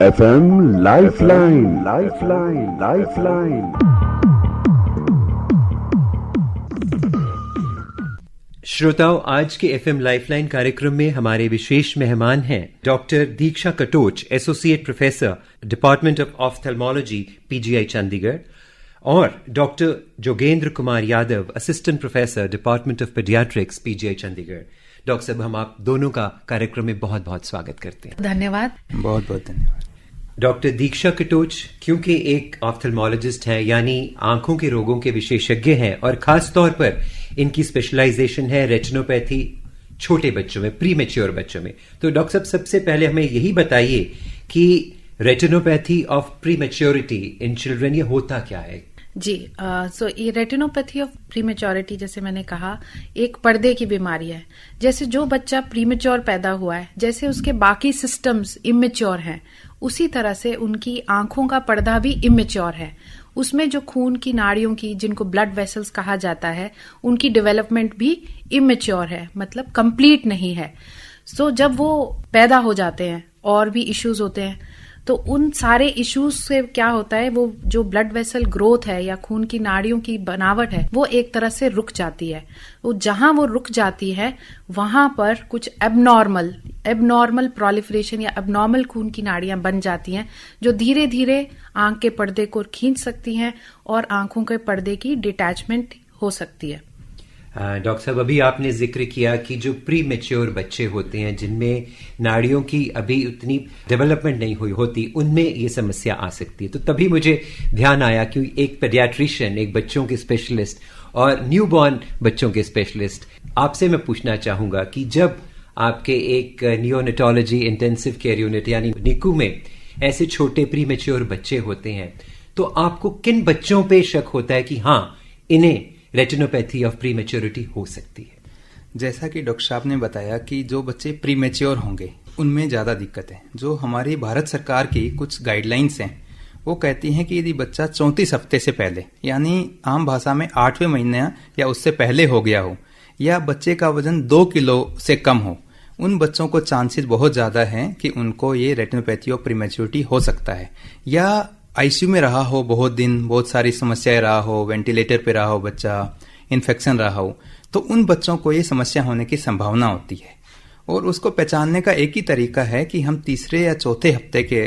FM lifeline lifeline lifeline. श्रोताओं, आज के एफएम लाइफलाइन कार्यक्रम में हमारे विशेष मेहमान हैं doctor Diksha Katoch, associate professor, department of ophthalmology, PGI Chandigarh, और doctor Jogendra Kumar Yadav, assistant professor, department of paediatrics, PGI Chandigarh. Doctor साहब, हम आप दोनों का कार्यक्रम में बहुत बहुत स्वागत करते हैं। धन्यवाद। बहुत बहुत धन्यवाद। डॉक्टर दीक्षा कटोच क्योंकि एक ऑफ्थेल्मोलॉजिस्ट हैं, यानी आंखों के रोगों के विशेषज्ञ हैं, और खास तौर पर इनकी स्पेशलाइजेशन है रेटिनोपैथी छोटे बच्चों में, प्री मैच्योर बच्चों में। तो डॉक्टर साहब, सबसे पहले हमें यही बताइए कि retinopathy of pre maturity in children, ये होता क्या है? जी, सो ये रेटिनोपैथी ऑफ प्रीमेच्योरिटी, जैसे मैंने कहा, एक पर्दे की बीमारी है। जैसे जो बच्चा प्रीमेच्योर पैदा हुआ है, जैसे उसके बाकी सिस्टम्स इमेच्योर हैं, उसी तरह से उनकी आंखों का पर्दा भी इमेच्योर है। उसमें जो खून की नाड़ियों की, जिनको ब्लड वेसल्स कहा जाता है, उनकी डेवलपमेंट भी इमेच्योर है, मतलब कंप्लीट नहीं है। सो जब वो पैदा हो जाते हैं और भी इश्यूज होते हैं, तो उन सारे इश्यूज से क्या होता है, वो जो ब्लड वेसल ग्रोथ है या खून की नाड़ियों की बनावट है, वो एक तरह से रुक जाती है। वो जहां वो रुक जाती है, वहां पर कुछ एबनॉर्मल प्रोलिफरेशन या एबनॉर्मल खून की नाड़ियां बन जाती हैं, जो धीरे धीरे आंख के पर्दे को खींच सकती हैं और आंखों के पर्दे की डिटैचमेंट हो सकती है। डॉक्टर साहब, अभी आपने जिक्र किया कि जो प्री मैच्योर बच्चे होते हैं, जिनमें नाड़ियों की अभी उतनी डेवलपमेंट नहीं हुई होती, उनमें ये समस्या आ सकती है। तो तभी मुझे ध्यान आया कि एक पेडियाट्रिशियन, एक बच्चों के स्पेशलिस्ट और न्यूबॉर्न बच्चों के स्पेशलिस्ट, आपसे मैं पूछना चाहूंगा कि जब आपके एक नियोनेटोलॉजी इंटेंसिव केयर यूनिट यानी निकू में ऐसे छोटे प्री मैच्योर बच्चे होते हैं, तो आपको किन बच्चों पे शक होता है कि हाँ, इन्हें रेटिनोपैथी ऑफ प्री मैच्योरिटी हो सकती है? जैसा कि डॉक्टर साहब ने बताया कि जो बच्चे प्री मैच्योर होंगे उनमें ज़्यादा दिक्कत है। जो हमारी भारत सरकार की कुछ गाइडलाइंस हैं, वो कहती हैं कि यदि बच्चा 34 हफ्ते से पहले, यानी आम भाषा में 8वें महीने या उससे पहले हो गया हो, या बच्चे का वजन 2 किलो से कम हो, उन बच्चों को चांसेस बहुत ज़्यादा हैं कि उनको ये रेटिनोपैथी ऑफ प्री मैच्योरिटी हो सकता है। या आईसीयू में रहा हो बहुत दिन, बहुत सारी समस्याएं रहा हो, वेंटिलेटर पे रहा हो बच्चा, इन्फेक्शन रहा हो, तो उन बच्चों को ये समस्या होने की संभावना होती है। और उसको पहचानने का एक ही तरीका है कि हम तीसरे या चौथे हफ्ते के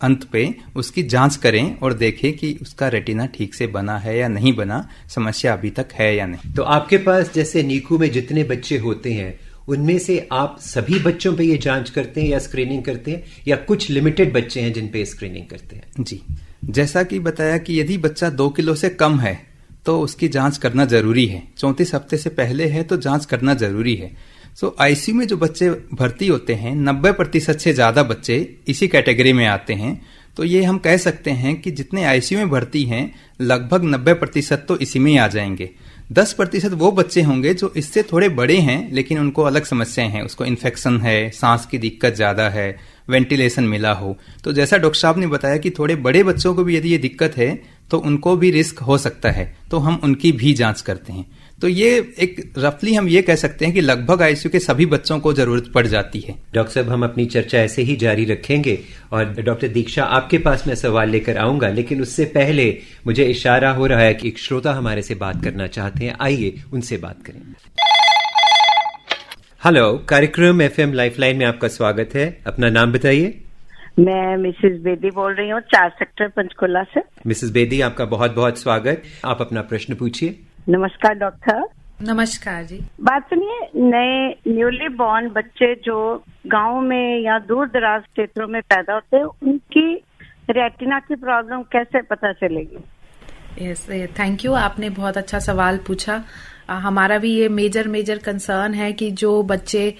अंत पे उसकी जांच करें और देखें कि उसका रेटिना ठीक से बना है या नहीं बना, समस्या अभी तक है या नहीं। तो आपके पास जैसे नीकू में जितने बच्चे होते हैं, उनमें से आप सभी बच्चों पे ये जांच करते हैं या स्क्रीनिंग करते हैं, या कुछ लिमिटेड बच्चे हैं जिन पे स्क्रीनिंग करते हैं? जी, जैसा कि बताया कि यदि बच्चा 2 किलो से कम है तो उसकी जांच करना जरूरी है। 34 हफ्ते से पहले है तो जांच करना जरूरी है। सो आईसीयू में जो बच्चे भर्ती होते हैं, 90% से ज्यादा बच्चे इसी कैटेगरी में आते हैं। तो ये हम कह सकते हैं कि जितने आईसीयू में भर्ती हैं, लगभग 90% तो इसी में ही आ जाएंगे। 10% वो बच्चे होंगे जो इससे थोड़े बड़े हैं, लेकिन उनको अलग समस्याएं हैं, उसको इन्फेक्शन है, सांस की दिक्कत ज्यादा है, वेंटिलेशन मिला हो। तो जैसा डॉक्टर साहब ने बताया कि थोड़े बड़े बच्चों को भी यदि ये दिक्कत है तो उनको भी रिस्क हो सकता है, तो हम उनकी भी जांच करते हैं। तो ये एक रफली हम ये कह सकते हैं कि लगभग आईसीयू के सभी बच्चों को जरूरत पड़ जाती है। डॉक्टर साहब, हम अपनी चर्चा ऐसे ही जारी रखेंगे और डॉक्टर दीक्षा, आपके पास मैं सवाल लेकर आऊंगा, लेकिन उससे पहले मुझे इशारा हो रहा है कि एक श्रोता हमारे से बात करना चाहते हैं। आइए उनसे बात करें। हेलो, कार्यक्रम एफएम लाइफलाइन में आपका स्वागत है। अपना नाम बताइए। मैं मिसेस बेदी बोल रही हूँ, 4 सेक्टर पंचकुला से। मिसेस बेदी, आपका बहुत बहुत स्वागत। आप अपना प्रश्न पूछिए। नमस्कार डॉक्टर। नमस्कार जी। बात सुनिए, नए न्यूली बॉर्न बच्चे जो गांव में या दूर दराज क्षेत्रों में पैदा होते हैं, उनकी रेटिना की प्रॉब्लम कैसे पता चलेगी? यस, थैंक यू, आपने बहुत अच्छा सवाल पूछा। हमारा भी ये मेजर कंसर्न है कि जो बच्चे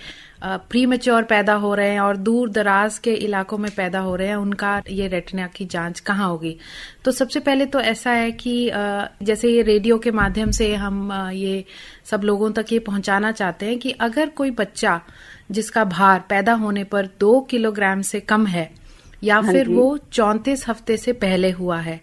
प्री मैच्योर पैदा हो रहे हैं और दूर दराज के इलाकों में पैदा हो रहे हैं, उनका ये रेटिना की जांच कहाँ होगी। तो सबसे पहले तो ऐसा है कि जैसे ये रेडियो के माध्यम से हम ये सब लोगों तक ये पहुंचाना चाहते हैं कि अगर कोई बच्चा जिसका भार पैदा होने पर 2 किलोग्राम से कम है, या फिर वो 34 हफ्ते से पहले हुआ है,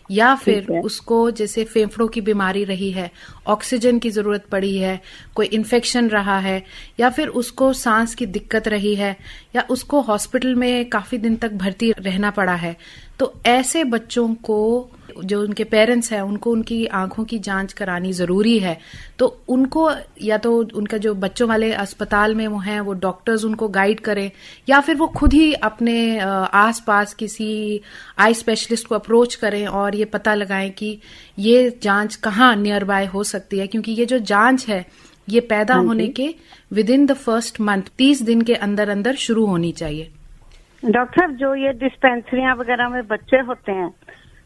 या फिर ठीक है। उसको जैसे फेफड़ों की बीमारी रही है, ऑक्सीजन की जरूरत पड़ी है, कोई इन्फेक्शन रहा है, या फिर उसको सांस की दिक्कत रही है, या उसको हॉस्पिटल में काफी दिन तक भर्ती रहना पड़ा है, तो ऐसे बच्चों को जो उनके पेरेंट्स हैं उनको उनकी आंखों की जांच करानी जरूरी है। तो उनको या तो उनका जो बच्चों वाले अस्पताल में वो हैं वो डॉक्टर्स उनको गाइड करें, या फिर वो खुद ही अपने आसपास किसी आई स्पेशलिस्ट को अप्रोच करें और ये पता लगाएं कि ये जांच कहाँ नियर बाय हो सकती है, क्योंकि ये जो जांच है ये पैदा होने के with in the first month 30 दिन के अंदर अंदर शुरू होनी चाहिए। डॉक्टर साहब, जो ये डिस्पेंसरियां वगैरह में बच्चे होते हैं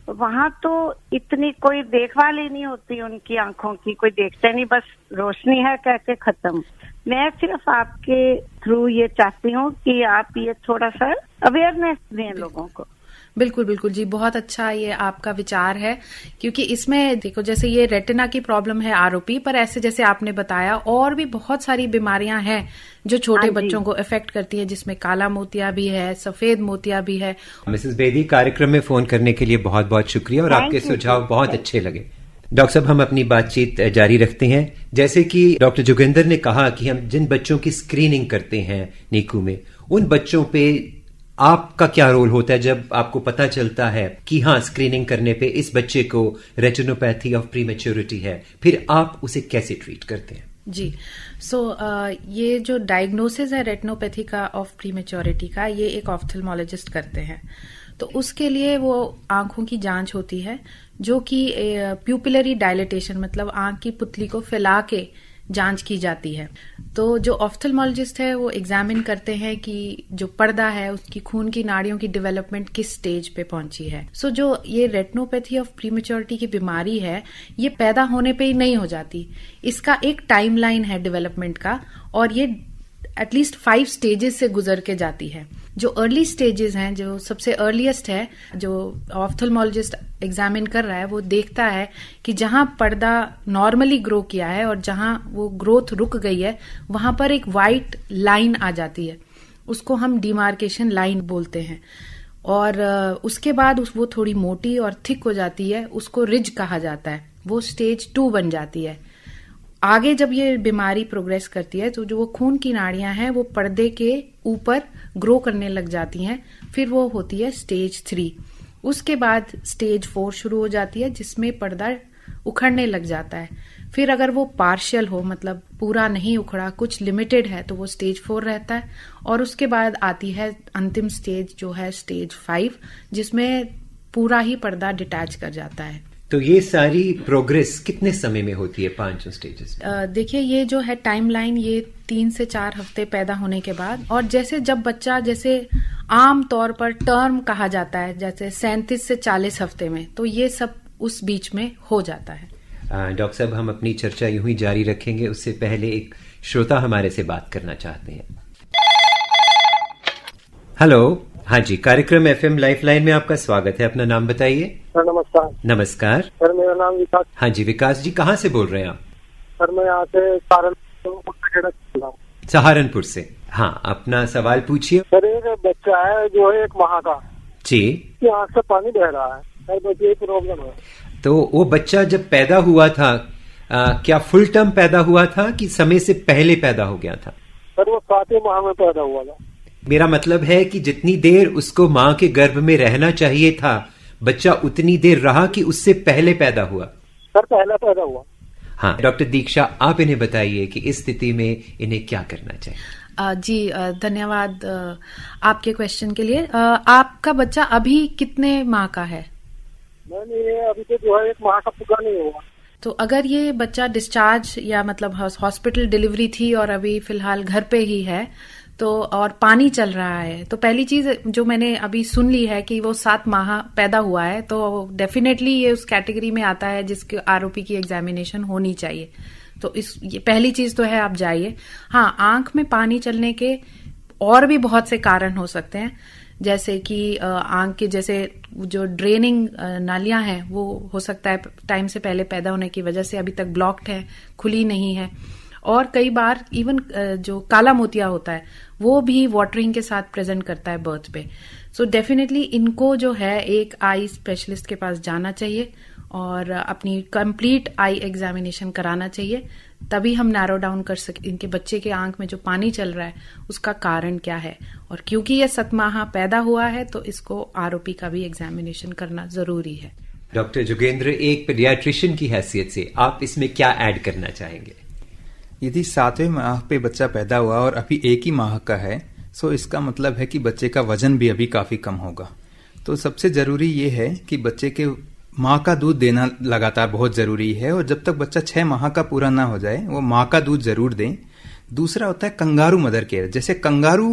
वहाँ तो इतनी कोई देखभाल ही नहीं होती उनकी आंखों की, कोई देखता नहीं, बस रोशनी है कह के खत्म। मैं सिर्फ आपके थ्रू ये चाहती हूँ कि आप ये थोड़ा सा अवेयरनेस दें लोगों को। बिल्कुल बिल्कुल जी, बहुत अच्छा ये आपका विचार है, क्योंकि इसमें देखो जैसे ये रेटिना की प्रॉब्लम है आरओपी, पर ऐसे जैसे आपने बताया और भी बहुत सारी बीमारियां हैं जो छोटे बच्चों को इफेक्ट करती है, जिसमें काला मोतिया भी है, सफेद मोतिया भी है। मिसेस बेदी, कार्यक्रम में फोन करने के लिए बहुत बहुत शुक्रिया और आपके सुझाव बहुत अच्छे लगे। डॉक्टर साहब, हम अपनी बातचीत जारी रखते हैं। जैसे कि डॉक्टर जोगिंदर ने कहा कि हम जिन बच्चों की स्क्रीनिंग करते हैं नीकू में, उन बच्चों पे आपका क्या रोल होता है जब आपको पता चलता है कि हाँ, स्क्रीनिंग करने पे इस बच्चे को रेटिनोपैथी ऑफ प्रीमेच्योरिटी है, फिर आप उसे कैसे ट्रीट करते हैं? जी, ये जो डायग्नोसिस है रेटिनोपैथी का ऑफ प्रीमेच्योरिटी का, ये एक ऑफ्थल्मोलॉजिस्ट करते हैं। तो उसके लिए वो आंखों की जांच होती है, जो कि प्यूपिलरी डायलेटेशन मतलब आंख की पुतली को फैला के जांच की जाती है। तो जो ऑफ्थल्मोलॉजिस्ट है वो एग्जामिन करते हैं कि जो पर्दा है उसकी खून की नाड़ियों की डेवलपमेंट किस स्टेज पे पहुंची है। जो ये रेटिनोपैथी ऑफ प्रीमेच्योरिटी की बीमारी है ये पैदा होने पे ही नहीं हो जाती, इसका एक टाइमलाइन है डेवलपमेंट का, और ये एटलीस्ट 5 स्टेजेस से गुजर के जाती है। जो अर्ली स्टेजेस हैं, जो सबसे अर्लीस्ट है, जो ऑफ्थल्मोलॉजिस्ट एग्जामिन कर रहा है, वो देखता है कि जहां पर्दा नॉर्मली ग्रो किया है और जहां वो ग्रोथ रुक गई है वहां पर एक वाइट लाइन आ जाती है, उसको हम डिमार्केशन लाइन बोलते हैं। और उसके बाद वो थोड़ी मोटी और थिक हो जाती है, उसको रिज कहा जाता है, वो स्टेज 2 बन जाती है। आगे जब ये बीमारी प्रोग्रेस करती है तो जो वो खून की नाड़ियां हैं वो पर्दे के ऊपर ग्रो करने लग जाती हैं, फिर वो होती है स्टेज 3। उसके बाद स्टेज 4 शुरू हो जाती है, जिसमें पर्दा उखड़ने लग जाता है। फिर अगर वो पार्शियल हो, मतलब पूरा नहीं उखड़ा, कुछ लिमिटेड है, तो वो स्टेज 4 रहता है। और उसके बाद आती है अंतिम स्टेज जो है स्टेज 5, जिसमें पूरा ही पर्दा डिटैच कर जाता है। तो ये सारी प्रोग्रेस कितने समय में होती है 5 स्टेजेस? देखिए, ये जो है टाइमलाइन, ये 3 से 4 हफ्ते पैदा होने के बाद, और जैसे जब बच्चा, जैसे आम तौर पर टर्म कहा जाता है, जैसे 37 से 40 हफ्ते में, तो ये सब उस बीच में हो जाता है। डॉक्टर साहब, हम अपनी चर्चा यूं ही जारी रखेंगे, उससे पहले एक श्रोता हमारे से बात करना चाहते हैं। हेलो। हाँ जी, कार्यक्रम एफएम लाइफलाइन में आपका स्वागत है। अपना नाम बताइए। सर नमस्कार। नमस्कार सर, मेरा नाम विकास। हाँ जी, विकास जी, कहाँ से बोल रहे हैं आप? सर, मैं यहाँ से सहारनपुर से। हाँ, अपना सवाल पूछिए। सर, एक बच्चा है जो है 1 माह का जी, आँख से पानी बह रहा है, सर बच्चे ये प्रॉब्लम है। तो वो बच्चा जब पैदा हुआ था, क्या फुल टर्म पैदा हुआ था कि समय से पहले पैदा हो गया था? सर, वो 7वें माह में पैदा हुआ था। मेरा मतलब है कि जितनी देर उसको माँ के गर्भ में रहना चाहिए था, बच्चा उतनी देर रहा कि उससे पहले पैदा हुआ? सर, पहले पैदा हुआ। हाँ, डॉक्टर दीक्षा, आप इन्हें बताइए कि इस स्थिति में इन्हें क्या करना चाहिए। जी, धन्यवाद आपके क्वेश्चन के लिए। आपका बच्चा अभी कितने माह का है? मैंने अभी तो जो है 1 माह का पूरा नहीं हुआ। तो अगर ये बच्चा डिस्चार्ज या मतलब हॉस्पिटल डिलीवरी थी और अभी फिलहाल घर पे ही है, तो और पानी चल रहा है, तो पहली चीज जो मैंने अभी सुन ली है कि वो 7 माह पैदा हुआ है, तो डेफिनेटली ये उस कैटेगरी में आता है जिसके आरओपी की एग्जामिनेशन होनी चाहिए। तो ये पहली चीज तो है, आप जाइए। हाँ, आंख में पानी चलने के और भी बहुत से कारण हो सकते हैं, जैसे कि आंख के जैसे जो ड्रेनिंग नालियां हैं वो हो सकता है टाइम से पहले पैदा होने की वजह से अभी तक ब्लॉक्ड है, खुली नहीं है। और कई बार इवन जो काला मोतिया होता है वो भी वाटरिंग के साथ प्रेजेंट करता है बर्थ पे। सो डेफिनेटली इनको जो है एक आई स्पेशलिस्ट के पास जाना चाहिए और अपनी कंप्लीट आई एग्जामिनेशन कराना चाहिए, तभी हम नैरो डाउन कर सके इनके बच्चे के आंख में जो पानी चल रहा है उसका कारण क्या है। और क्योंकि ये 7 माह पैदा हुआ है तो इसको आरओपी का भी एग्जामिनेशन करना जरूरी है। डॉक्टर जोगेंद्र, एक पीडियाट्रिशियन की हैसियत से आप इसमें क्या ऐड करना चाहेंगे? यदि 7वें माह पे बच्चा पैदा हुआ और अभी 1 ही माह का है, सो इसका मतलब है कि बच्चे का वजन भी अभी काफी कम होगा। तो सबसे जरूरी ये है कि बच्चे के माँ का दूध देना लगातार बहुत जरूरी है, और जब तक बच्चा 6 माह का पूरा ना हो जाए वो माँ का दूध जरूर दें। दूसरा होता है कंगारू मदर केयर। जैसे कंगारू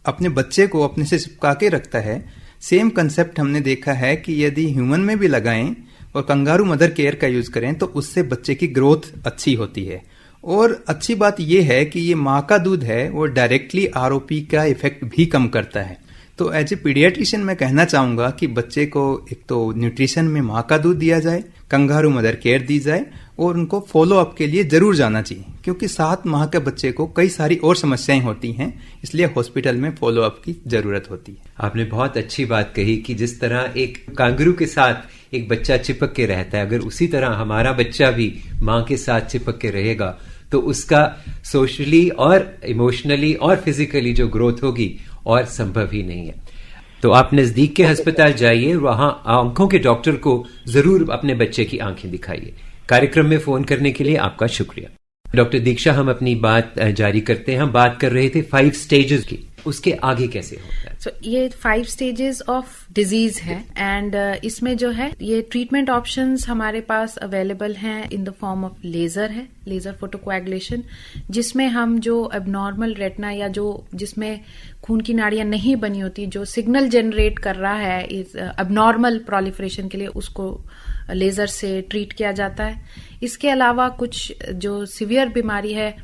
अपने बच्चे को अपने से चिपका के रखता है, सेम कंसेप्ट हमने देखा है कि यदि ह्यूमन में भी लगाएं और कंगारू मदर केयर का यूज करें तो उससे बच्चे की ग्रोथ अच्छी होती है। और अच्छी बात यह है कि ये माँ का दूध है वो डायरेक्टली आरओपी का इफेक्ट भी कम करता है। तो एज ए पीडियाट्रिशियन मैं कहना चाहूंगा कि बच्चे को एक तो न्यूट्रिशन में माँ का दूध दिया जाए, कंगारू मदर केयर दी जाए, और उनको फॉलो अप के लिए जरूर जाना चाहिए, क्योंकि 7 माह के बच्चे को कई सारी और समस्याएं होती हैं, इसलिए हॉस्पिटल में फॉलो अप की जरूरत होती है। आपने बहुत अच्छी बात कही कि जिस तरह एक कांगरू के साथ एक बच्चा चिपक के रहता है, अगर उसी तरह हमारा बच्चा भी माँ के साथ चिपक के रहेगा तो उसका सोशली और इमोशनली और फिजिकली जो ग्रोथ होगी और संभव ही नहीं है। तो आप नजदीक के अस्पताल जाइए, वहां आंखों के डॉक्टर को जरूर अपने बच्चे की आंखें दिखाइए। कार्यक्रम में फोन करने के लिए आपका शुक्रिया। डॉक्टर दीक्षा, हम अपनी बात जारी करते हैं। हम बात कर रहे थे 5 स्टेजेस की, उसके आगे कैसे होता है? So, ये 5 स्टेजेस ऑफ डिजीज है एंड इसमें जो है ये ट्रीटमेंट ऑप्शंस हमारे पास अवेलेबल हैं in the form of laser है, लेजर फोटोकोएगुलेशन, जिसमें हम जो एबनॉर्मल रेटिना या जो जिसमें खून की नाड़ियां नहीं बनी होती, जो सिग्नल जनरेट कर रहा है इस एबनॉर्मल प्रोलिफरेशन के लिए, उसको लेजर से ट्रीट किया जाता है। इसके अलावा कुछ जो सीवियर बीमारी है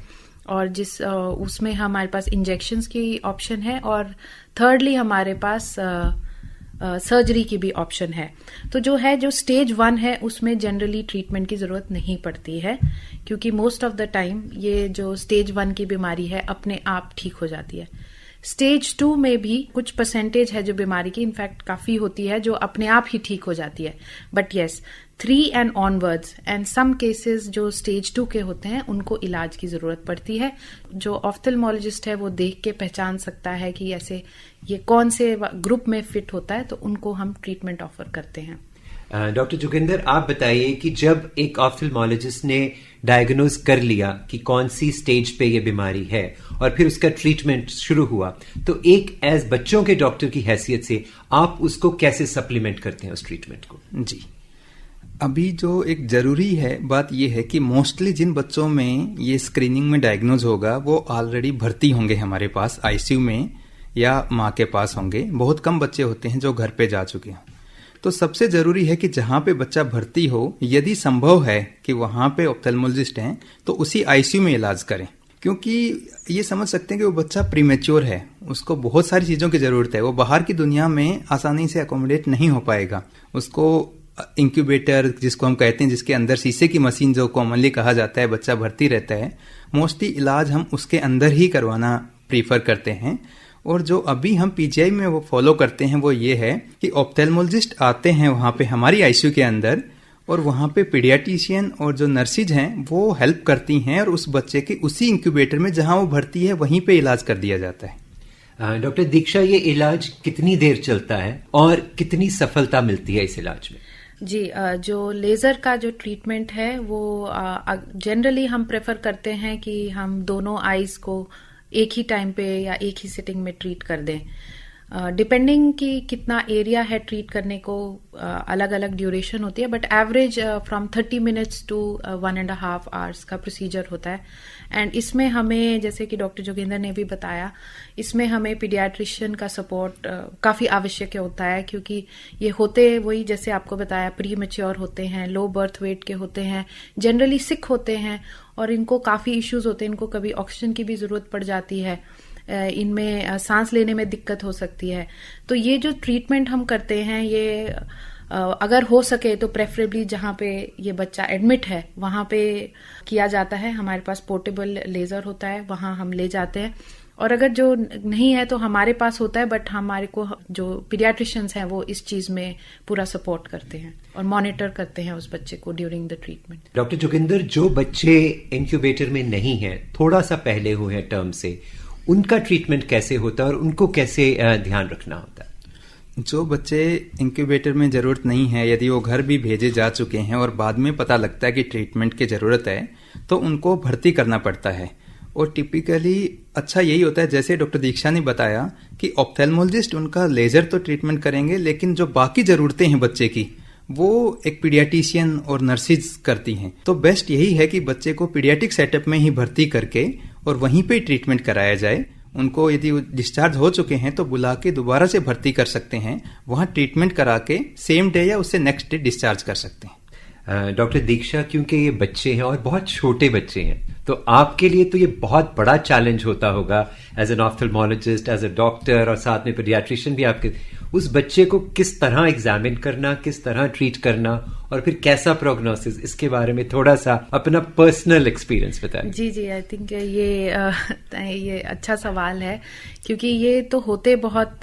और जिस उसमें हमारे पास इंजेक्शंस की ऑप्शन है, और थर्डली हमारे पास सर्जरी की भी ऑप्शन है। तो जो स्टेज 1 है उसमें जनरली ट्रीटमेंट की जरूरत नहीं पड़ती है, क्योंकि मोस्ट ऑफ द टाइम ये जो स्टेज 1 की बीमारी है अपने आप ठीक हो जाती है। स्टेज 2 में भी कुछ परसेंटेज है जो बीमारी की इनफैक्ट काफी होती है जो अपने आप ही ठीक हो जाती है, but yes 3 and onwards and some cases जो स्टेज 2 के होते हैं उनको इलाज की जरूरत पड़ती है। जो ऑफ्थेल्मोलॉजिस्ट है वो देख के पहचान सकता है कि ऐसे ये कौन से ग्रुप में फिट होता है, तो उनको हम ट्रीटमेंट ऑफर करते हैं। डॉक्टर जोगिंदर, आप बताइए कि जब एक ऑफ्थेल्मोलॉजिस्ट ने डायग्नोज कर लिया कि कौन सी स्टेज पे ये बीमारी है और फिर उसका ट्रीटमेंट शुरू हुआ, तो एक एज बच्चों के डॉक्टर की हैसियत से आप उसको कैसे सप्लीमेंट करते हैं उस ट्रीटमेंट को? जी, अभी जो एक जरूरी है बात यह है कि मोस्टली जिन बच्चों में ये स्क्रीनिंग में डायग्नोज होगा वो ऑलरेडी भर्ती होंगे हमारे पास आईसीयू में या माँ के पास होंगे। बहुत कम बच्चे होते हैं जो घर पे जा चुके हैं। तो सबसे जरूरी है कि जहां पे बच्चा भर्ती हो, यदि संभव है कि वहां पे ऑप्थेल्मोलॉजिस्ट हैं तो उसी आईसीयू में इलाज करें, क्योंकि ये समझ सकते हैं कि वो बच्चा प्रीमेच्योर है, उसको बहुत सारी चीजों की जरूरत है, वो बाहर की दुनिया में आसानी से अकोमोडेट नहीं हो पाएगा। उसको इंक्यूबेटर जिसको हम कहते हैं, जिसके अंदर शीशे की मशीन जो कॉमनली कहा जाता है, बच्चा भर्ती रहता है, मोस्टली इलाज हम उसके अंदर ही करवाना प्रीफर करते हैं। और जो अभी हम पीजीआई में वो फॉलो करते हैं वो ये है कि ऑप्थेल्मोलॉजिस्ट आते हैं वहां पे हमारी आईसीयू के अंदर, और वहां पे पीडियाट्रिशियन और जो नर्सिज हैं वो हेल्प करती हैं, और उस बच्चे के उसी इंक्यूबेटर में जहां वो भर्ती है वहीं पे इलाज कर दिया जाता है। डॉक्टर दीक्षा, ये इलाज कितनी देर चलता है और कितनी सफलता मिलती है इस इलाज में? जी, जो लेजर का जो ट्रीटमेंट है वो जनरली हम प्रेफर करते हैं कि हम दोनों आईज को एक ही टाइम पे या एक ही सिटिंग में ट्रीट कर दें। डिपेंडिंग कि कितना एरिया है ट्रीट करने को, अलग अलग ड्यूरेशन होती है, but average from 30 minutes to 1.5 hours का प्रोसीजर होता है। एंड इसमें हमें, जैसे कि डॉक्टर जोगिंदर ने भी बताया, इसमें हमें पीडियाट्रिशियन का सपोर्ट काफी आवश्यक होता है, क्योंकि ये होते वही जैसे आपको बताया प्री मैच्योर होते हैं, लो बर्थ वेट के होते हैं, जनरली सिक होते हैं और इनको काफी इश्यूज होते हैं, इनको कभी ऑक्सीजन की भी जरूरत पड़ जाती है, इनमें सांस लेने में दिक्कत हो सकती है। तो ये जो ट्रीटमेंट हम करते हैं ये अगर हो सके तो प्रेफरेबली जहाँ पे ये बच्चा एडमिट है वहाँ पे किया जाता है। हमारे पास पोर्टेबल लेजर होता है, वहाँ हम ले जाते हैं। और अगर जो नहीं है तो हमारे पास होता है, बट हमारे को जो पीडियाट्रिशियंस हैं वो इस चीज में पूरा सपोर्ट करते हैं और मॉनिटर करते हैं उस बच्चे को during the treatment. Doctor Joginder, जो बच्चे इंक्यूबेटर में नहीं हैं, थोड़ा सा पहले हुए हैं टर्म से, उनका ट्रीटमेंट कैसे होता है और उनको कैसे ध्यान रखना होता है? जो बच्चे इंक्यूबेटर में जरूरत नहीं है, यदि वो घर भी भेजे जा चुके हैं और बाद में पता लगता है कि ट्रीटमेंट की जरूरत है, तो उनको भर्ती करना पड़ता है। और टिपिकली अच्छा यही होता है, जैसे डॉक्टर दीक्षा ने बताया कि ऑप्थेल्मोलॉजिस्ट उनका लेजर तो ट्रीटमेंट करेंगे, लेकिन जो बाकी जरूरतें हैं बच्चे की वो एक पीडियाट्रिशियन और नर्सिस करती हैं। तो बेस्ट यही है कि बच्चे को पीडियाट्रिक सेटअप में ही भर्ती करके और वहीं पे ट्रीटमेंट कराया जाए। उनको यदि डिस्चार्ज हो चुके हैं तो बुला के दोबारा से भर्ती कर सकते हैं, वहां ट्रीटमेंट करा के सेम डे या उससे नेक्स्ट डे डिस्चार्ज कर सकते हैं। डॉक्टर दीक्षा, क्योंकि ये बच्चे हैं और बहुत छोटे बच्चे हैं, तो आपके लिए तो ये बहुत बड़ा चैलेंज होता होगा as an ophthalmologist, as a doctor, और साथ में पीडियाट्रिशियन भी आपके, उस बच्चे को किस तरह एग्जामिन करना, किस तरह ट्रीट करना और फिर कैसा प्रोग्नोसिस, इसके बारे में थोड़ा सा अपना पर्सनल एक्सपीरियंस बताएं। जी, आई थिंक ये अच्छा सवाल है, क्योंकि ये तो होते बहुत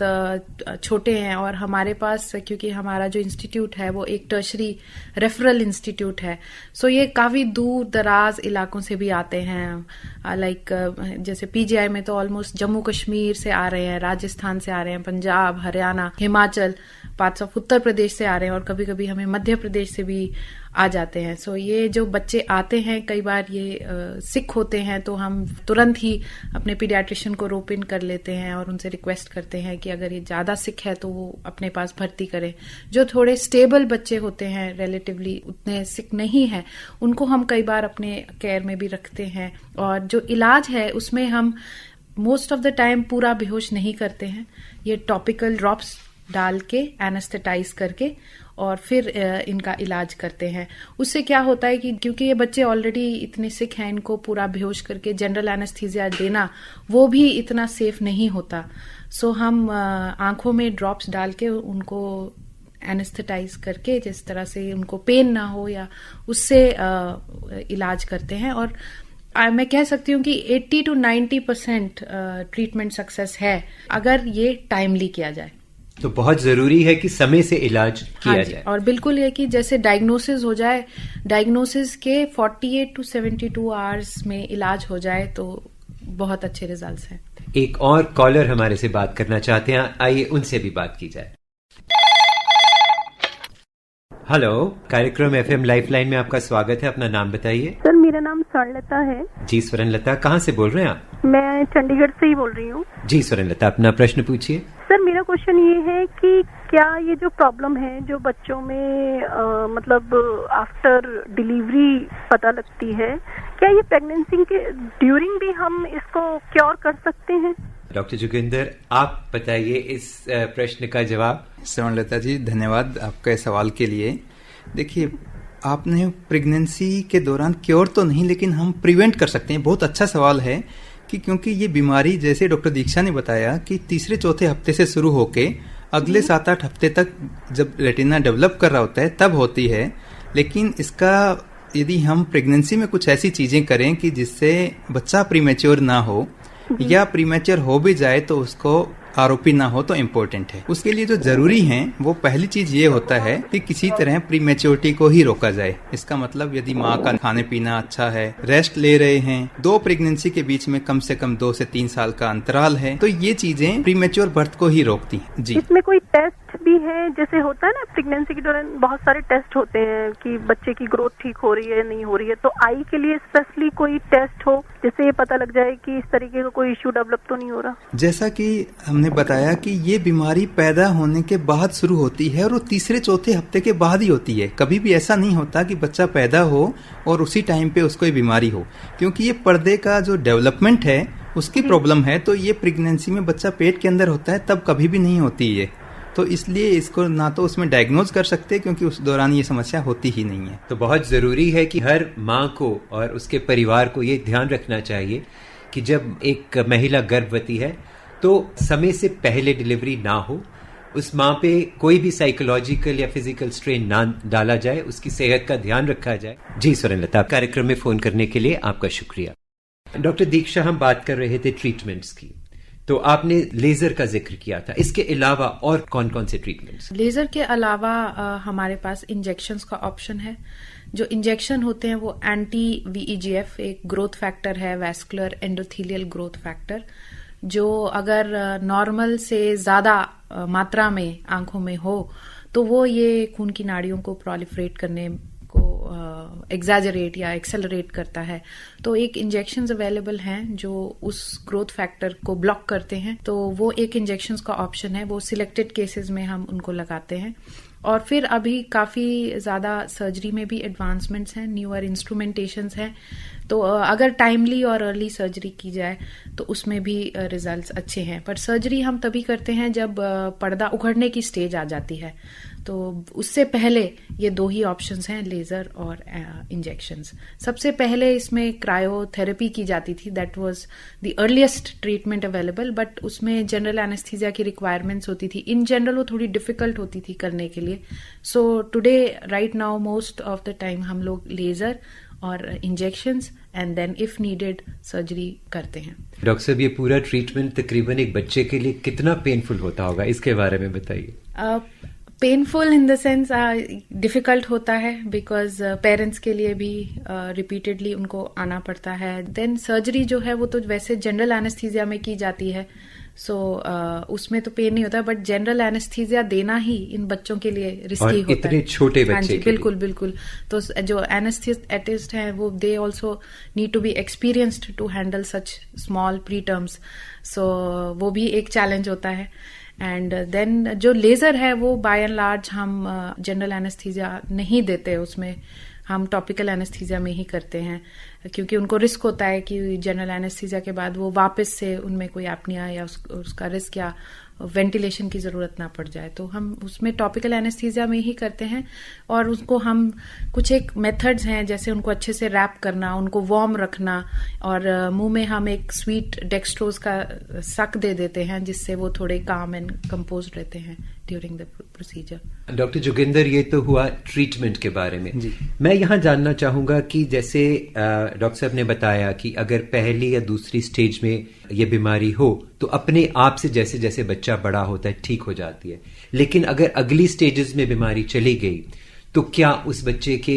छोटे हैं और हमारे पास, क्योंकि हमारा जो इंस्टीट्यूट है वो एक टर्शरी रेफरल इंस्टीट्यूट है, सो ये काफी दूर दराज इलाकों से भी आते हैं। लाइक जैसे पीजीआई में तो ऑलमोस्ट जम्मू कश्मीर से आ रहे हैं, राजस्थान से आ रहे हैं, पंजाब, हरियाणा, हिमाचल, पार्ट्स ऑफ उत्तर प्रदेश से आ रहे हैं और कभी कभी हमें मध्य प्रदेश से भी आ जाते हैं। सो ये जो बच्चे आते हैं, कई बार ये सिक होते हैं, तो हम तुरंत ही अपने पीडियाट्रिशियन को रोप इन कर लेते हैं और उनसे रिक्वेस्ट करते हैं कि अगर ये ज्यादा सिक है तो वो अपने पास भर्ती करें। जो थोड़े स्टेबल बच्चे होते हैं, रिलेटिवली उतने सिक नहीं है, उनको हम कई बार अपने केयर में भी रखते हैं। और जो इलाज है उसमें हम मोस्ट ऑफ द टाइम पूरा बेहोश नहीं करते हैं, ये टॉपिकल ड्रॉप्स डाल के एनेस्थेटाइज करके और फिर इनका इलाज करते हैं। उससे क्या होता है कि क्योंकि ये बच्चे ऑलरेडी इतने सिक हैं, इनको पूरा बेहोश करके जनरल एनेस्थीसिया देना वो भी इतना सेफ नहीं होता। सो हम आंखों में ड्रॉप्स डाल के उनको एनेस्थेटाइज करके, जिस तरह से उनको पेन ना हो या उससे इलाज करते हैं। और मैं कह सकती हूँ कि 80 to 90% ट्रीटमेंट सक्सेस है अगर ये टाइमली किया जाए। तो बहुत जरूरी है कि समय से इलाज किया जाए। और बिल्कुल ये कि जैसे डायग्नोसिस हो जाए, डायग्नोसिस के 48 to 72 आवर्स में इलाज हो जाए तो बहुत अच्छे रिजल्ट्स हैं। एक और कॉलर हमारे से बात करना चाहते हैं, आइए उनसे भी बात की जाए। हेलो, कार्यक्रम एफएम लाइफलाइन में आपका स्वागत है, अपना नाम बताइए। सर, मेरा नाम स्वर्णलता है। जी स्वर्णलता, कहाँ से बोल रहे हैं आप? मैं चंडीगढ़ से ही बोल रही हूँ। जी स्वर्णलता, अपना प्रश्न पूछिए। सर, मेरा क्वेश्चन ये है कि क्या ये जो प्रॉब्लम है जो बच्चों में मतलब आफ्टर डिलीवरी पता लगती है, क्या ये प्रेगनेंसी के ड्यूरिंग भी हम इसको क्योर कर सकते हैं? डॉक्टर जोगिंदर, आप बताइए इस प्रश्न का जवाब। स्वर्णलता जी, धन्यवाद आपके सवाल के लिए। देखिए, आपने प्रेगनेंसी के दौरान क्योर तो नहीं, लेकिन हम प्रिवेंट कर सकते हैं। बहुत अच्छा सवाल है कि क्योंकि ये बीमारी, जैसे डॉक्टर दीक्षा ने बताया, कि तीसरे चौथे हफ्ते से शुरू होके अगले 7-8 हफ्ते तक जब रेटिना डेवलप कर रहा होता है तब होती है। लेकिन इसका यदि हम प्रेगनेंसी में कुछ ऐसी चीजें करें कि जिससे बच्चा प्रीमेच्योर ना हो या प्रीमेच्योर हो भी जाए तो उसको आरोपी ना हो, तो इम्पोर्टेंट है। उसके लिए जो जरूरी है वो पहली चीज ये होता है कि किसी तरह प्रीमेच्योरिटी को ही रोका जाए। इसका मतलब यदि माँ का खाने पीना अच्छा है, रेस्ट ले रहे हैं, 2 प्रेगनेंसी के बीच में कम से कम 2 से 3 साल का अंतराल है, तो ये चीजें प्रीमेच्योर बर्थ को ही रोकती हैं। जी, इसमें कोई टेस्ट भी है? जैसे होता है ना प्रेगनेंसी के दौरान बहुत सारे टेस्ट होते हैं कि बच्चे की ग्रोथ ठीक हो रही है नहीं हो रही है, तो आई के लिए स्पेशली कोई टेस्ट हो जिससे ये पता लग जाए कि इस तरीके का कोई इश्यू डेवलप तो नहीं हो रहा? जैसा कि हमने बताया कि ये बीमारी पैदा होने के बाद शुरू होती है और वो तीसरे चौथे हफ्ते के बाद ही होती है। कभी भी ऐसा नहीं होता कि बच्चा पैदा हो और उसी टाइम पे उसको ये बीमारी हो, क्योंकि ये पर्दे का जो डेवलपमेंट है उसकी प्रॉब्लम है। तो ये प्रेगनेंसी में बच्चा पेट के अंदर होता है तब कभी भी नहीं होती है, तो इसलिए इसको ना तो उसमें डायग्नोज कर सकते क्योंकि उस दौरान ये समस्या होती ही नहीं है। तो बहुत जरूरी है कि हर माँ को और उसके परिवार को ये ध्यान रखना चाहिए कि जब एक महिला गर्भवती है तो समय से पहले डिलीवरी ना हो, उस माँ पे कोई भी साइकोलॉजिकल या फिजिकल स्ट्रेन ना डाला जाए, उसकी सेहत का ध्यान रखा जाए। जी स्वर्णलता, कार्यक्रम में फोन करने के लिए आपका शुक्रिया। डॉक्टर दीक्षा, हम बात कर रहे थे ट्रीटमेंट्स की, तो आपने लेजर का जिक्र किया था, इसके अलावा और कौन कौन से ट्रीटमेंट्स? लेजर के अलावा हमारे पास इंजेक्शंस का ऑप्शन है। जो इंजेक्शन होते हैं वो एंटी VEGF, एक ग्रोथ फैक्टर है, वैस्कुलर एंडोथेलियल ग्रोथ फैक्टर, जो अगर नॉर्मल से ज्यादा मात्रा में आंखों में हो तो वो ये खून की नाड़ियों को प्रोलिफरेट करने को एग्जैजरेट या एक्सेलरेट करता है। तो एक इंजेक्शंस अवेलेबल हैं जो उस ग्रोथ फैक्टर को ब्लॉक करते हैं, तो वो एक इंजेक्शंस का ऑप्शन है, वो सिलेक्टेड केसेस में हम उनको लगाते हैं। और फिर अभी काफी ज्यादा सर्जरी में भी एडवांसमेंट्स हैं, न्यूअर इंस्ट्रूमेंटेशंस हैं, तो अगर टाइमली और अर्ली सर्जरी की जाए तो उसमें भी रिजल्ट्स अच्छे हैं। पर सर्जरी हम तभी करते हैं जब पर्दा उखड़ने की स्टेज आ जाती है, तो उससे पहले ये दो ही ऑप्शंस हैं, लेजर और इंजेक्शंस। सबसे पहले इसमें क्रायोथेरेपी की जाती थी, that was the earliest treatment available, but उसमें जनरल एनेस्थीसिया की रिक्वायरमेंट्स होती थी। इन जनरल वो थोड़ी डिफिकल्ट होती थी करने के लिए। So today right now most of the time हम लोग लेजर और injections and then if needed surgery करते हैं। डॉक्टर साहब, ये पूरा ट्रीटमेंट तकरीबन एक बच्चे के लिए कितना पेनफुल होता होगा, इसके बारे में बताइए। Painful in the sense difficult होता है, बिकॉज पेरेंट्स के लिए भी रिपीटेडली उनको आना पड़ता है। देन सर्जरी जो है वो तो वैसे जनरल एनेस्थीसिया में की जाती है, सो उसमें तो पेन नहीं होता, बट जनरल एनेस्थीसिया देना ही इन बच्चों के लिए रिस्की होता है, इतने छोटे बच्चे। हाँ जी, बिल्कुल बिल्कुल। तो जो एनेस्थेटिस्ट हैं वो they also need to be experienced to handle such small preterms, so वो भी एक चैलेंज होता है। एंड देन जो लेजर है वो बाय एंड लार्ज हम जनरल एनेस्थीसिया नहीं देते, उसमें हम टॉपिकल एनेस्थीसिया में ही करते हैं, क्योंकि उनको रिस्क होता है कि जनरल एनेस्थीसिया के बाद वो वापस से उनमें कोई एपनिया या उसका रिस्क या वेंटिलेशन की जरूरत ना पड़ जाए, तो हम उसमें टॉपिकल एनेस्थीसिया में ही करते हैं। और उसको हम कुछ एक मेथड्स हैं, जैसे उनको अच्छे से रैप करना, उनको वार्म रखना, और मुंह में हम एक स्वीट डेक्सट्रोज का सक दे देते हैं, जिससे वो थोड़े काम एंड कंपोज रहते हैं during the procedure. Doctor Joginder, ये तो हुआ ट्रीटमेंट के बारे में। मैं यहाँ जानना चाहूंगा कि जैसे डॉक्टर साहब ने बताया कि अगर पहली या दूसरी स्टेज में ये बीमारी हो तो अपने आप से जैसे जैसे बच्चा बड़ा होता है ठीक हो जाती है, लेकिन अगर अगली स्टेजेस में बीमारी चली गई तो क्या उस बच्चे के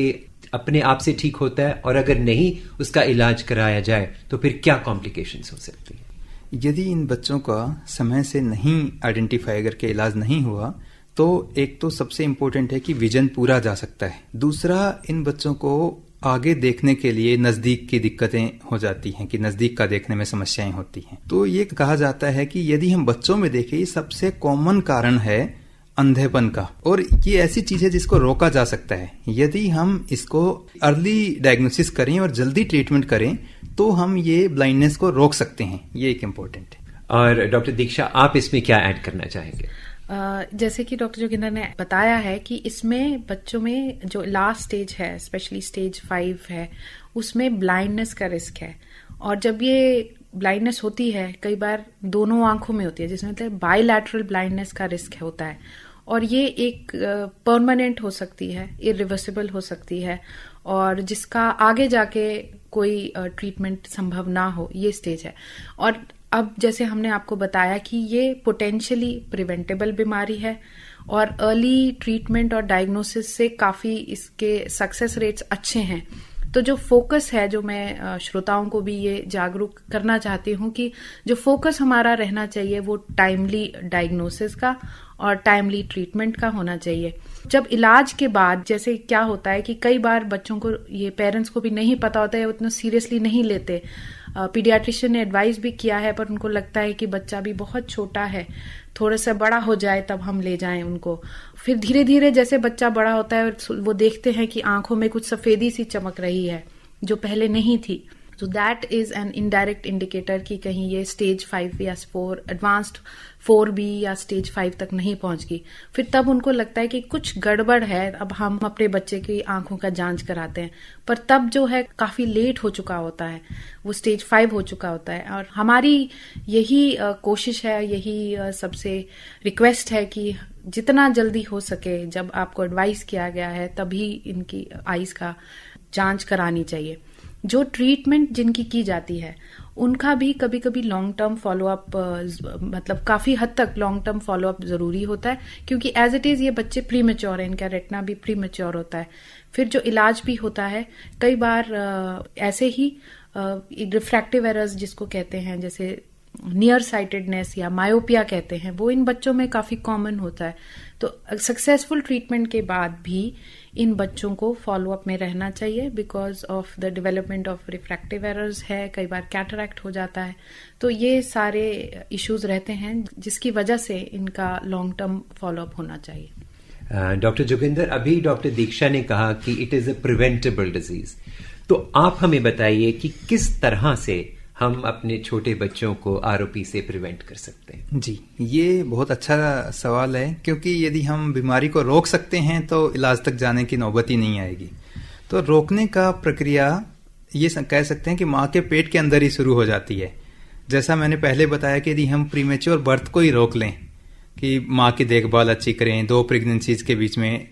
अपने आप से ठीक होता है, और अगर नहीं उसका इलाज कराया जाए तो फिर क्या कॉम्प्लिकेशंस हो सकती हैं? यदि इन बच्चों का समय से नहीं आइडेंटिफाई करके इलाज नहीं हुआ तो एक तो सबसे इम्पोर्टेंट है कि विजन पूरा जा सकता है। दूसरा, इन बच्चों को आगे देखने के लिए नजदीक की दिक्कतें हो जाती हैं, कि नजदीक का देखने में समस्याएं होती हैं। तो ये कहा जाता है कि यदि हम बच्चों में देखें, ये सबसे कॉमन कारण है अंधेपन का, और ये ऐसी चीज है जिसको रोका जा सकता है। यदि हम इसको अर्ली डायग्नोसिस करें और जल्दी ट्रीटमेंट करें तो हम ये ब्लाइंडनेस को रोक सकते हैं। ये एक इम्पोर्टेंट है। और डॉक्टर दीक्षा, आप इसमें क्या ऐड करना चाहेंगे? जैसे कि डॉक्टर जोगिंदर ने बताया है कि इसमें बच्चों में जो लास्ट स्टेज है, स्पेशली स्टेज 5 है, उसमें ब्लाइंडनेस का रिस्क है। और जब ये ब्लाइंडनेस होती है, कई बार दोनों आंखों में होती है, जिसमें मतलब बायलैटरल ब्लाइंडनेस का रिस्क होता है, और ये एक परमानेंट हो सकती है, इरिवर्सिबल हो सकती है, और जिसका आगे जाके कोई ट्रीटमेंट संभव ना हो, ये स्टेज है। और अब जैसे हमने आपको बताया कि ये पोटेंशियली प्रिवेंटेबल बीमारी है, और अर्ली ट्रीटमेंट और डायग्नोसिस से काफी इसके सक्सेस रेट्स अच्छे हैं। तो जो फोकस है, जो मैं श्रोताओं को भी ये जागरूक करना चाहती हूँ कि जो फोकस हमारा रहना चाहिए वो टाइमली डायग्नोसिस का और टाइमली ट्रीटमेंट का होना चाहिए। जब इलाज के बाद जैसे क्या होता है कि कई बार बच्चों को, ये पेरेंट्स को भी नहीं पता होता है, उतना सीरियसली नहीं लेते। पीडियाट्रिशियन ने एडवाइस भी किया है, पर उनको लगता है कि बच्चा भी बहुत छोटा है, थोड़ा सा बड़ा हो जाए तब हम ले जाएं उनको। फिर धीरे धीरे जैसे बच्चा बड़ा होता है वो देखते हैं कि आंखों में कुछ सफेदी सी चमक रही है जो पहले नहीं थी, So that is an indirect indicator कि कहीं ये स्टेज 5 या 4 एडवांस्ड 4B या स्टेज 5 तक नहीं पहुंच गई। फिर तब उनको लगता है कि कुछ गड़बड़ है, अब हम अपने बच्चे की आंखों का जांच कराते हैं, पर तब जो है काफी लेट हो चुका होता है, वो स्टेज 5 हो चुका होता है। और हमारी यही कोशिश है, यही सबसे रिक्वेस्ट है कि जितना जल्दी हो सके, जब आपको एडवाइस किया गया है तभी इनकी आईज का जांच करानी चाहिए। जो ट्रीटमेंट जिनकी की जाती है उनका भी कभी कभी लॉन्ग टर्म फॉलोअप, मतलब काफी हद तक लॉन्ग टर्म फॉलोअप जरूरी होता है, क्योंकि एज इट इज ये बच्चे प्रीमेच्योर है, इनका रेटिना भी प्रीमेच्योर होता है। फिर जो इलाज भी होता है कई बार ऐसे ही रिफ्रैक्टिव एरर्स जिसको कहते हैं, जैसे नियर साइटेडनेस या मायोपिया कहते हैं, वो इन बच्चों में काफी कॉमन होता है। तो सक्सेसफुल ट्रीटमेंट के बाद भी इन बच्चों को फॉलोअप में रहना चाहिए, because of the development of refractive errors है, कई बार कैटरैक्ट हो जाता है। तो ये सारे इश्यूज रहते हैं जिसकी वजह से इनका लॉन्ग टर्म फॉलोअप होना चाहिए। डॉक्टर जोगिंदर, अभी डॉक्टर दीक्षा ने कहा कि it is a preventable disease, तो आप हमें बताइए कि किस तरह से हम अपने छोटे बच्चों को आरओपी से प्रिवेंट कर सकते हैं। जी, ये बहुत अच्छा सवाल है, क्योंकि यदि हम बीमारी को रोक सकते हैं तो इलाज तक जाने की नौबत ही नहीं आएगी। तो रोकने का प्रक्रिया ये कह सकते हैं कि माँ के पेट के अंदर ही शुरू हो जाती है। जैसा मैंने पहले बताया कि यदि हम प्रीमेच्योर बर्थ को ही रोक लें, कि माँ की देखभाल अच्छी करें, 2 प्रेगनेंसीज के बीच में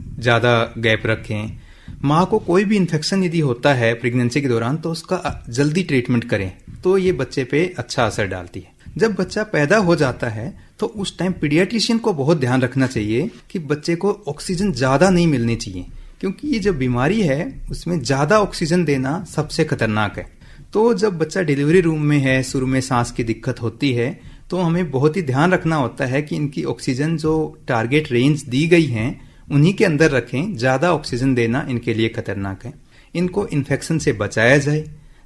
ज़्यादा गैप रखें, माँ को कोई भी इन्फेक्शन यदि होता है प्रेगनेंसी के दौरान तो उसका जल्दी ट्रीटमेंट करें, तो ये बच्चे पे अच्छा असर डालती है। जब बच्चा पैदा हो जाता है तो उस टाइम पीडियाट्रिशियन को बहुत ध्यान रखना चाहिए कि बच्चे को ऑक्सीजन ज्यादा नहीं मिलनी चाहिए, क्योंकि ये जो बीमारी है उसमें ज्यादा ऑक्सीजन देना सबसे खतरनाक है। तो जब बच्चा डिलीवरी रूम में है, शुरू में सांस की दिक्कत होती है, तो हमें बहुत ही ध्यान रखना होता है कि इनकी ऑक्सीजन जो टारगेट रेंज दी गई है उन्हीं के अंदर रखें। ज्यादा ऑक्सीजन देना इनके लिए खतरनाक है। इनको इन्फेक्शन से बचाया जाए,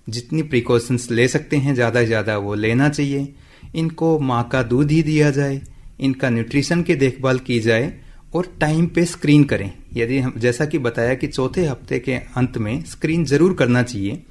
जितनी प्रिकॉशंस ले सकते हैं ज्यादा से ज्यादा वो लेना चाहिए। इनको माँ का दूध ही दिया जाए, इनका न्यूट्रिशन की देखभाल की जाए और टाइम पे स्क्रीन करें। यदि हम जैसा कि बताया कि चौथे हफ्ते के अंत में स्क्रीन जरूर करना चाहिए।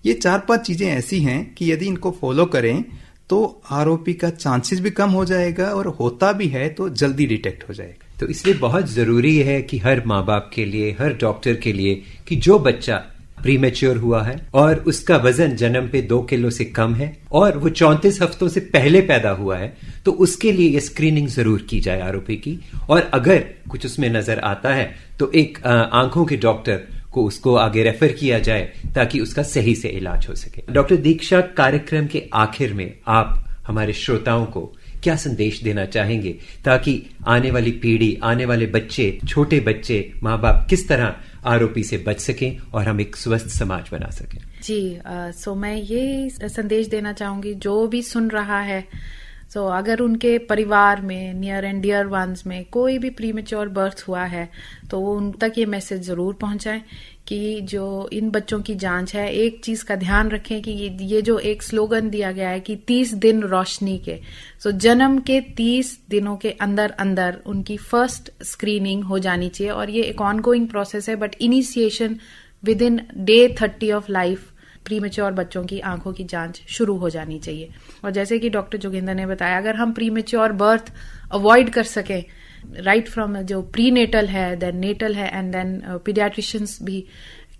ये 4-5 चीजें ऐसी हैं कि यदि इनको फॉलो करें तो आरओपी का चांसेस भी कम हो जाएगा और होता भी है तो जल्दी डिटेक्ट हो जाएगा। तो इसलिए बहुत जरूरी है कि हर माँ बाप के लिए, हर डॉक्टर के लिए, कि जो बच्चा प्रीमेच्योर हुआ है और उसका वजन जन्म पे 2 किलो से कम है और वो 34 हफ्तों से पहले पैदा हुआ है, तो उसके लिए ये स्क्रीनिंग जरूर की जाए आरओपी की। और अगर कुछ उसमें नजर आता है तो एक आंखों के डॉक्टर को उसको आगे रेफर किया जाए ताकि उसका सही से इलाज हो सके। डॉक्टर दीक्षा, कार्यक्रम के आखिर में आप हमारे श्रोताओं को क्या संदेश देना चाहेंगे ताकि आने वाली पीढ़ी, आने वाले बच्चे, छोटे बच्चे, माँ बाप किस तरह आरओपी से बच सकें और हम एक स्वस्थ समाज बना सकें? जी, सो मैं ये संदेश देना चाहूंगी, जो भी सुन रहा है, सो अगर उनके परिवार में, नियर एंड डियर वंस में कोई भी प्रीमेच्योर बर्थ हुआ है तो वो उन तक ये मैसेज जरूर पहुंचाएं कि जो इन बच्चों की जांच है, एक चीज का ध्यान रखें कि ये जो एक स्लोगन दिया गया है कि 30 दिन रोशनी के, सो जन्म के 30 दिनों के अंदर अंदर उनकी फर्स्ट स्क्रीनिंग हो जानी चाहिए। और ये एक ऑनगोइंग प्रोसेस है, but initiation with in day 30 of life premature बच्चों की आंखों की जांच शुरू हो जानी चाहिए। और जैसे कि डॉक्टर जोगिंदर ने बताया, अगर हम प्रीमेच्योर बर्थ अवॉइड कर सकें, राइट फ्रॉम जो प्री नेटल है, देन नेटल है, एंड देन पीडियाट्रिशियंस भी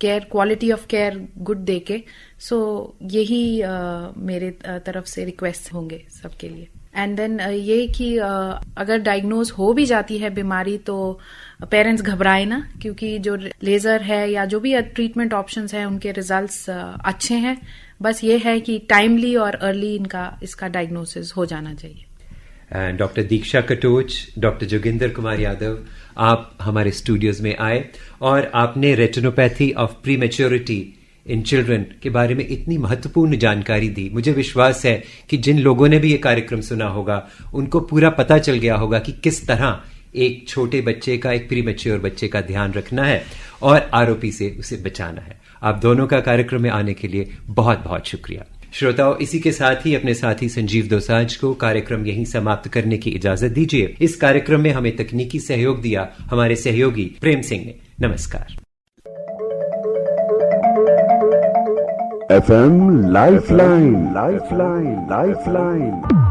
care, quality of care good देके, सो यही मेरे तरफ से रिक्वेस्ट होंगे सबके लिए। एंड देन ये कि अगर डायग्नोज हो भी जाती है बीमारी तो पेरेंट्स घबराए ना, क्योंकि जो लेजर है या जो भी ट्रीटमेंट ऑप्शंस हैं उनके रिजल्ट्स अच्छे हैं। बस ये है कि टाइमली और अर्ली इसका डायग्नोसिस हो जाना चाहिए। डॉक्टर दीक्षा कटोच, डॉक्टर जोगिंदर कुमार यादव, आप हमारे स्टूडियोज में आए और आपने retinopathy of prematurity in children के बारे में इतनी महत्वपूर्ण जानकारी दी। मुझे विश्वास है कि जिन लोगों ने भी ये कार्यक्रम सुना होगा उनको पूरा पता चल गया होगा कि किस तरह एक छोटे बच्चे का, एक प्रीमेच्योर बच्चे का ध्यान रखना है और आरओपी से उसे बचाना है। आप दोनों का कार्यक्रम में आने के लिए बहुत बहुत शुक्रिया। श्रोताओं, इसी के साथ ही अपने साथी संजीव दोसांझ को कार्यक्रम यहीं समाप्त करने की इजाजत दीजिए। इस कार्यक्रम में हमें तकनीकी सहयोग दिया हमारे सहयोगी प्रेम सिंह ने। नमस्कार। FM Lifeline, Lifeline, Lifeline.